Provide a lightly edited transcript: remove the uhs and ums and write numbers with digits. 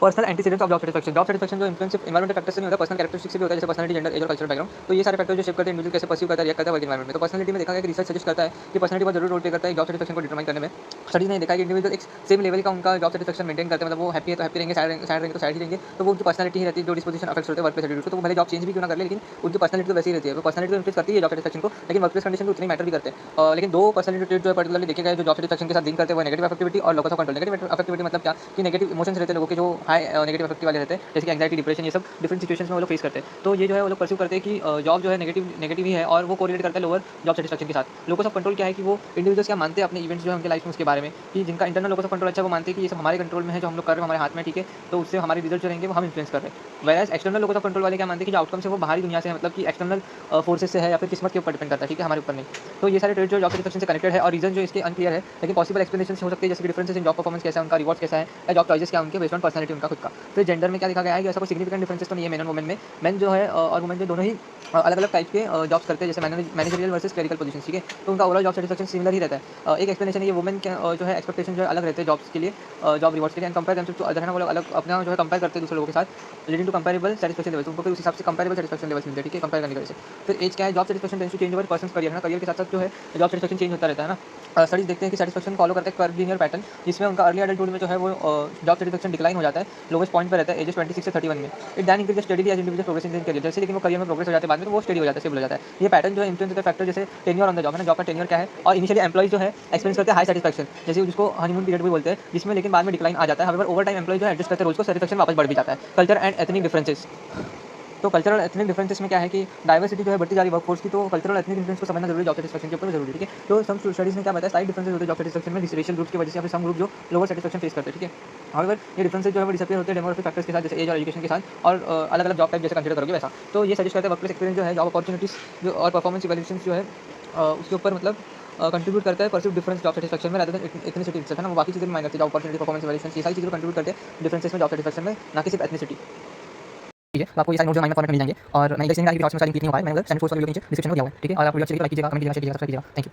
Personal antecedents of job satisfaction जो influence सिर्फ environmental factor से नहीं होता, पर्सनल कैरेक्टरिस्टिक से भी होता है, जैसे पर्सनैलिटी, जेंडर, एज और कल्चरल बैकग्राउंड। तो ये सारे फैक्टर जो शेप करते हैं इंडिविजुअल कैसे परसीव करता है, रिएक्ट करता है वर्क एनवायरमेंट में। तो पर्सनैलिटी में देखा गया कि रिसर्च सजेस्ट करता है कि पर्सनैलिटी बहुत जरूर रोल प्ले करता है जॉब सैटिस्फैक्शन को डिटरमाइन करने में। स्टडीज ने देखा है कि इंडिविजुअल एक सेम लेवल का उनका जॉब सैटिस्फैक्शन मेंटेन करते हैं, मतलब वो हैप्पी है तो हैप्पी रहेंगे, सैड रहेंगे तो सैड ही रहेंगे। तो वो उनकी पर्सनैलिटी ही रहती है जो डिस्पोजिशन अफेक्ट होते हैं वर्क प्लेस एटीट्यूड को। तो वो भले जॉब चेंज भी क्यों ना कर ले, लेकिन उनकी पर्सनैलिटी तो वैसी ही रहती है। तो पर्सनैलिटी तो इन्फ्लुएंस करती है जॉब सैटिस्फैक्शन को, लेकिन वर्क प्लेस कंडीशन भी उतनी मैटर भी करते हैं। लेकिन दो पर्सनैलिटी ट्रेट जो है पर्टिकुलरली देखे गए जो जॉब सैटिस्फैक्शन के साथ लिंक करते हैं, वो नेगेटिव अफेक्टिविटी और लोकस ऑफ कंट्रोल। नेगेटिव अफेक्टिविटी मतलब क्या कि नेगेटिव इमोशंस रहते हैं लोगों के जो हाई नेगेटिव अफेक्टिव वाले रहते हैं, जैसे कि एंग्जाइटी, डिप्रेशन, ये सब डिफरेंट सिचुएशंस में वो लोग फेस करते हैं। तो ये जो है वो लोग परसीव करते हैं कि जॉब जो है नेगेटिव ही है और वो कोरिलेट करता है लोअर जॉब सैटिस्फैक्शन के साथ। लोकस ऑफ कंट्रोल क्या है कि वो इंडिविजुअल्स क्या मानते हैं अपने इवेंट्स जो है उनके लाइफ में उसके बारे में, कि जिनका इंटरनल लोकस ऑफ कंट्रोल अच्छा है वो मानते हैं कि ये सब हमारे कंट्रोल में है, जो हम लोग कर रहे हैं हमारे हाथ में, ठीक है, तो उससे हमारे रिजल्ट जो रहेंगे वो हम इन्फ्लुएंस कर रहे हैं। वैराज एक्सटर्नल लोकस ऑफ कंट्रोल वाले क्या मानते हैं कि जो आउटकम्स है वो बाहरी दुनिया से है, मतलब कि एक्सटर्नल फोर्सेस से है या फिर किस्मत के ऊपर डिपेंड करता है, ठीक है, हमारे ऊपर नहीं। तो ये सारे ट्रेड जो जॉब सैटिस्फैक्शन से कनेक्टेड है और रीजन जो इसके अनक्लियर है, लेकिन पॉसिबल एक्सप्लेनेशन हो सकते हैं, जैसे कि डिफरेंसेस इन जॉब परफॉर्मेंस कैसा है, उनका रिवॉर्ड कैसा है, या जॉब चॉइसेस क्या है उनके बेस्ड ऑन पर्सनैलिटी उनका खुद का। तो जेंडर में क्या देखा गया है कि ऐसा कोई सिग्निफिकेंट डिफरेंसेस तो नहीं है मेन और वुमेन में। मेन जो है और वुमेन जो दोनों ही अलग अलग टाइप के जॉब्स करते हैं, जैसे मैनेजरियल वर्सेस क्लरिकल पोजीशन, ठीक है, तो उनका ओवरऑल जॉब सैटिस्फैक्शन सिमिलर ही रहता है। एक एक्सप्लेनेशन है ये वुमेन के जो है एक्सपेक्टेशन जो है अलग रहते हैं जॉब्स के लिए, जॉब रिवॉर्ड्स के लिए, and compare them to other है ना, वो लोग अलग अपना जो है कंपेयर करते हैं दूसरे लोगों के साथ, leading to comparable satisfaction levels, उनको फिर उस हिसाब से कंपेरेबल सैटिस्फैक्शन लेवल्स मिलते हैं, ठीक है, कंपेयर करने की वजह से। फिर एज क्या है, job satisfaction tends to change over person's career है ना, करियर के साथ साथ जो है जॉब सैटिस्फैक्शन चेंज होता रहता है ना। स्टडीज देखते हैं कि सैटिस्फैक्शन फॉलो करते हैं कर्व लीनियर पैटर्न, जिसमें उनका अर्ली एडल्टहुड में जो है वो जॉब सैटिस्फैक्शन डिक्लाइन हो जाता है, लोवेस्ट पॉइंट पर रहता है एजेस 26 से 31 में। It then increase steadily as individual progress in career, जैसे लेकिन वो करियर में प्रोग्रेस हो जाते हैं बाद में, तो वो स्टडी हो जाता है, स्टेबल हो जाता है। ये पैटर्न जो है इन्फ्लुएंस होता है फैक्टर जैसे टेन्योर ऑन द जॉब है ना, जॉब का टेन्योर क्या है, और इनिशियली एम्प्लॉइज जो है एक्सपीरियंस करते हैं हाई सैटिस्फैक्शन, जैसे जिसको हनीमून पीरियड भी बोलते हैं, जिसमें लेकिन बाद में डिक्लाइन आ जाता है। हाउएवर ओवर टाइम एम्प्लॉय जो है एडजस्ट करते हैं रोज को, सैटिस्फैक्शन वापस बढ़ भी जाता है। कल्चर एंड एथनिक डिफरेंसेस, तो कल्चरल एथनिक डिफरेंसेस में क्या है कि डाइवर्सिटी जो है बढ़ती जा रही है वर्कफोर्स की, तो कल्चरल एथनिक इन्फ्लुएंस को समझना जरूरी, जॉब सैटिस्फैक्शन के ऊपर भी जरूरी है, ठीक है। तो सम स्टडीज ने क्या बताया, स्लाइट डिफरेंसेस होते हैं जॉब सैटिस्फैक्शन में रेशियल ग्रुप्स की वजह से, या फिर सम ग्रुप जो लोअर सैटिस्फैक्शन फेस करते हैं, ठीक है। हाउएवर ये डिफरेंसेस जो है वो डिसअपीयर होते हैं डेमोग्राफिक फैक्टर्स के साथ, जैसे एज और एजुकेशन के साथ, और अलग अलग जॉब टाइप जैसे कंसीडर करोगे वैसा। तो ये सजेस्ट करते हैं वर्कप्लेस एक्सपीरियंस जो है जॉब अपॉर्चुनिटीज जो और परफॉर्मेंस इवैल्यूएशन जो है उसके ऊपर मतलब कंट्रीब्यूट करता है परसीव डिफरेंस जॉब सैटिस्फैक्शन में, रादर देन एथनिसिटी इटसेल्फ है ना, वो बाकी चीज़ें मायने रखती है, जॉब अपॉर्चुनिटी, परफॉर्मेंस इवैल्यूएशन, ये सारी चीज़ें कंट्रीब्यूट करते हैं डिफरेंसेस में जॉब सैटिस्फैक्शन में, ना कि सिर्फ एथनिसिटी। ठीक है, तो आपको ये सारे नोट्स जो माइंड में फॉर्मेट में मिल जाएंगे, और मैं इसलिए नहीं कि शॉर्ट्स में सारी लिंक नहीं हो पाए, मैंने सेंड फोर्स का वीडियो नीचे डिस्क्रिप्शन में दिया हुआ है, ठीक है, और आप वीडियो अच्छी लगी तो लाइक कीजिएगा, कमेंट कीजिएगा, शेयर कीजिएगा, सब्सक्राइब कीजिएगा। Thank you.